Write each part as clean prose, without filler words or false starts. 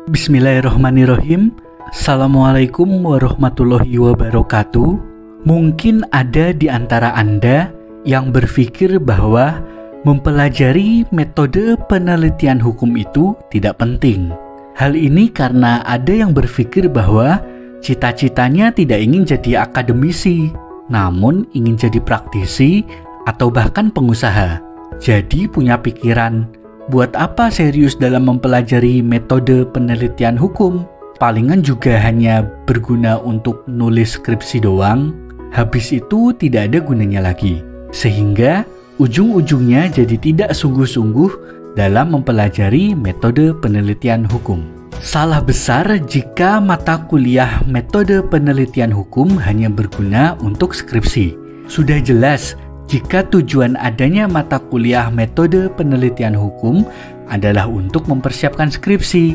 Bismillahirrahmanirrahim. Assalamualaikum warahmatullahi wabarakatuh. Mungkin ada di antara Anda yang berpikir bahwa mempelajari metode penelitian hukum itu tidak penting. Hal ini karena ada yang berpikir bahwa cita-citanya tidak ingin jadi akademisi, namun ingin jadi praktisi atau bahkan pengusaha. Jadi punya pikiran, buat apa serius dalam mempelajari metode penelitian hukum? Palingan juga hanya berguna untuk nulis skripsi doang, habis itu tidak ada gunanya lagi. Sehingga ujung-ujungnya jadi tidak sungguh-sungguh dalam mempelajari metode penelitian hukum. Salah besar jika mata kuliah metode penelitian hukum hanya berguna untuk skripsi. Sudah jelas jika tujuan adanya mata kuliah metode penelitian hukum adalah untuk mempersiapkan skripsi,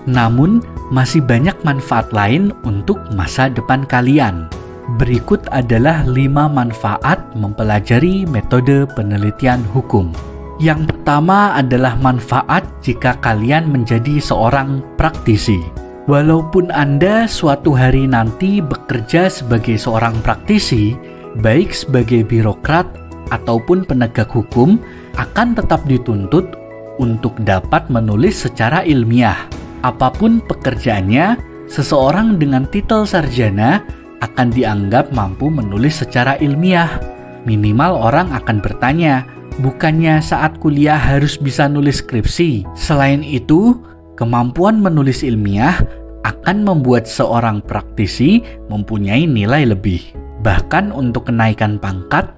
namun masih banyak manfaat lain untuk masa depan kalian. Berikut adalah 5 manfaat mempelajari metode penelitian hukum. Yang pertama adalah manfaat jika kalian menjadi seorang praktisi. Walaupun Anda suatu hari nanti bekerja sebagai seorang praktisi, baik sebagai birokrat ataupun penegak hukum, akan tetap dituntut untuk dapat menulis secara ilmiah. Apapun pekerjaannya, seseorang dengan titel sarjana akan dianggap mampu menulis secara ilmiah. Minimal orang akan bertanya, bukannya saat kuliah harus bisa nulis skripsi? Selain itu, kemampuan menulis ilmiah akan membuat seorang praktisi mempunyai nilai lebih. Bahkan untuk kenaikan pangkat,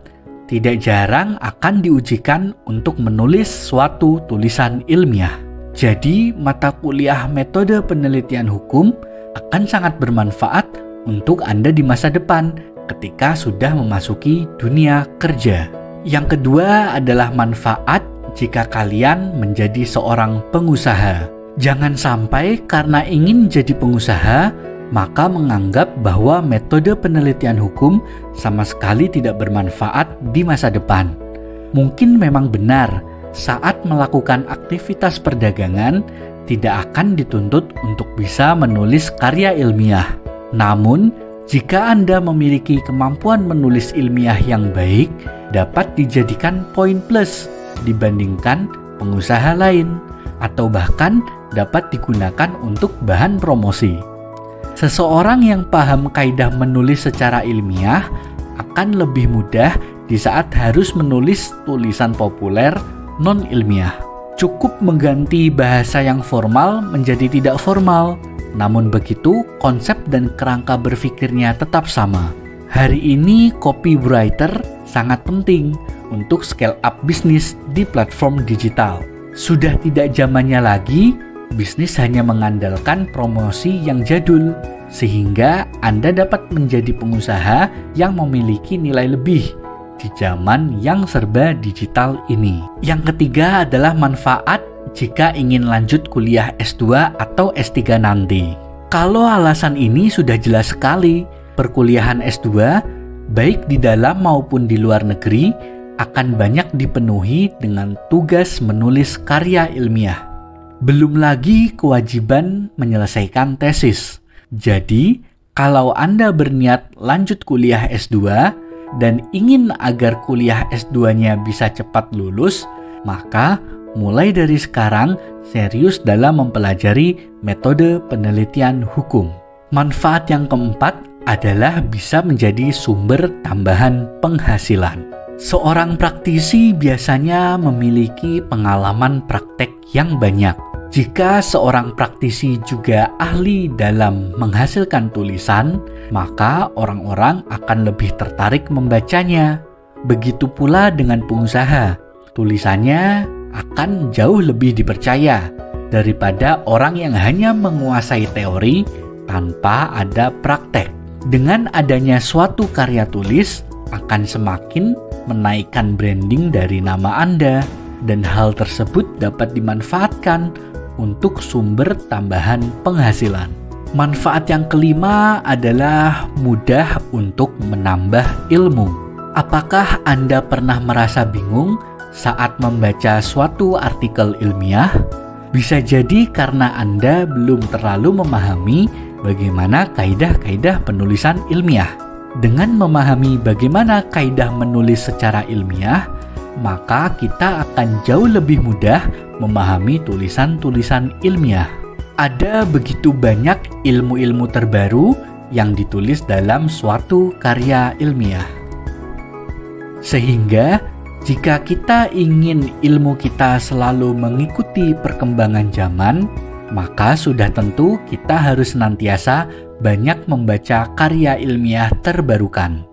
tidak jarang akan diujikan untuk menulis suatu tulisan ilmiah. Jadi, mata kuliah metode penelitian hukum akan sangat bermanfaat untuk Anda di masa depan ketika sudah memasuki dunia kerja. Yang kedua adalah manfaat jika kalian menjadi seorang pengusaha. Jangan sampai karena ingin jadi pengusaha, maka menganggap bahwa metode penelitian hukum sama sekali tidak bermanfaat di masa depan. Mungkin memang benar, saat melakukan aktivitas perdagangan, tidak akan dituntut untuk bisa menulis karya ilmiah. Namun, jika Anda memiliki kemampuan menulis ilmiah yang baik, dapat dijadikan poin plus dibandingkan pengusaha lain, atau bahkan dapat digunakan untuk bahan promosi. Seseorang yang paham kaidah menulis secara ilmiah akan lebih mudah di saat harus menulis tulisan populer non-ilmiah. Cukup mengganti bahasa yang formal menjadi tidak formal, namun begitu konsep dan kerangka berpikirnya tetap sama. Hari ini copywriter sangat penting untuk scale up bisnis di platform digital. Sudah tidak zamannya lagi bisnis hanya mengandalkan promosi yang jadul, sehingga Anda dapat menjadi pengusaha yang memiliki nilai lebih di zaman yang serba digital ini. Yang ketiga adalah manfaat jika ingin lanjut kuliah S2 atau S3 nanti. Kalau alasan ini sudah jelas sekali, perkuliahan S2, baik di dalam maupun di luar negeri, akan banyak dipenuhi dengan tugas menulis karya ilmiah. Belum lagi kewajiban menyelesaikan tesis. Jadi, kalau Anda berniat lanjut kuliah S2 dan ingin agar kuliah S2-nya bisa cepat lulus, maka mulai dari sekarang serius dalam mempelajari metode penelitian hukum. Manfaat yang keempat adalah bisa menjadi sumber tambahan penghasilan. Seorang praktisi biasanya memiliki pengalaman praktek yang banyak. Jika seorang praktisi juga ahli dalam menghasilkan tulisan, maka orang-orang akan lebih tertarik membacanya. Begitu pula dengan pengusaha, tulisannya akan jauh lebih dipercaya daripada orang yang hanya menguasai teori tanpa ada praktek. Dengan adanya suatu karya tulis akan semakin menaikkan branding dari nama Anda, dan hal tersebut dapat dimanfaatkan untuk sumber tambahan penghasilan. Manfaat yang kelima adalah mudah untuk menambah ilmu. Apakah Anda pernah merasa bingung saat membaca suatu artikel ilmiah? Bisa jadi karena Anda belum terlalu memahami bagaimana kaidah-kaidah penulisan ilmiah. Dengan memahami bagaimana kaidah menulis secara ilmiah, maka kita akan jauh lebih mudah memahami tulisan-tulisan ilmiah. Ada begitu banyak ilmu-ilmu terbaru yang ditulis dalam suatu karya ilmiah. Sehingga jika kita ingin ilmu kita selalu mengikuti perkembangan zaman, maka sudah tentu kita harus senantiasa banyak membaca karya ilmiah terbarukan.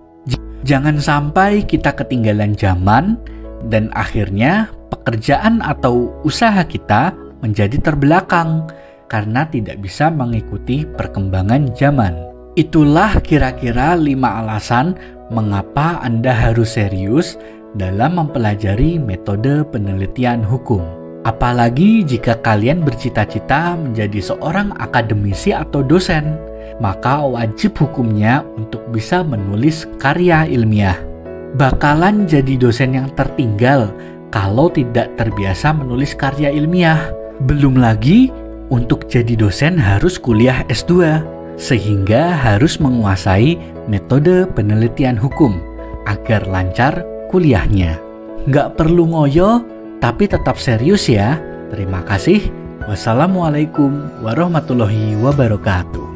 Jangan sampai kita ketinggalan zaman dan akhirnya pekerjaan atau usaha kita menjadi terbelakang karena tidak bisa mengikuti perkembangan zaman. Itulah kira-kira 5 alasan mengapa Anda harus serius dalam mempelajari metode penelitian hukum. Apalagi jika kalian bercita-cita menjadi seorang akademisi atau dosen, maka wajib hukumnya untuk bisa menulis karya ilmiah. Bakalan jadi dosen yang tertinggal kalau tidak terbiasa menulis karya ilmiah. Belum lagi untuk jadi dosen harus kuliah S2, sehingga harus menguasai metode penelitian hukum agar lancar kuliahnya. Nggak perlu ngoyo, tapi tetap serius ya. Terima kasih. Wassalamualaikum warahmatullahi wabarakatuh.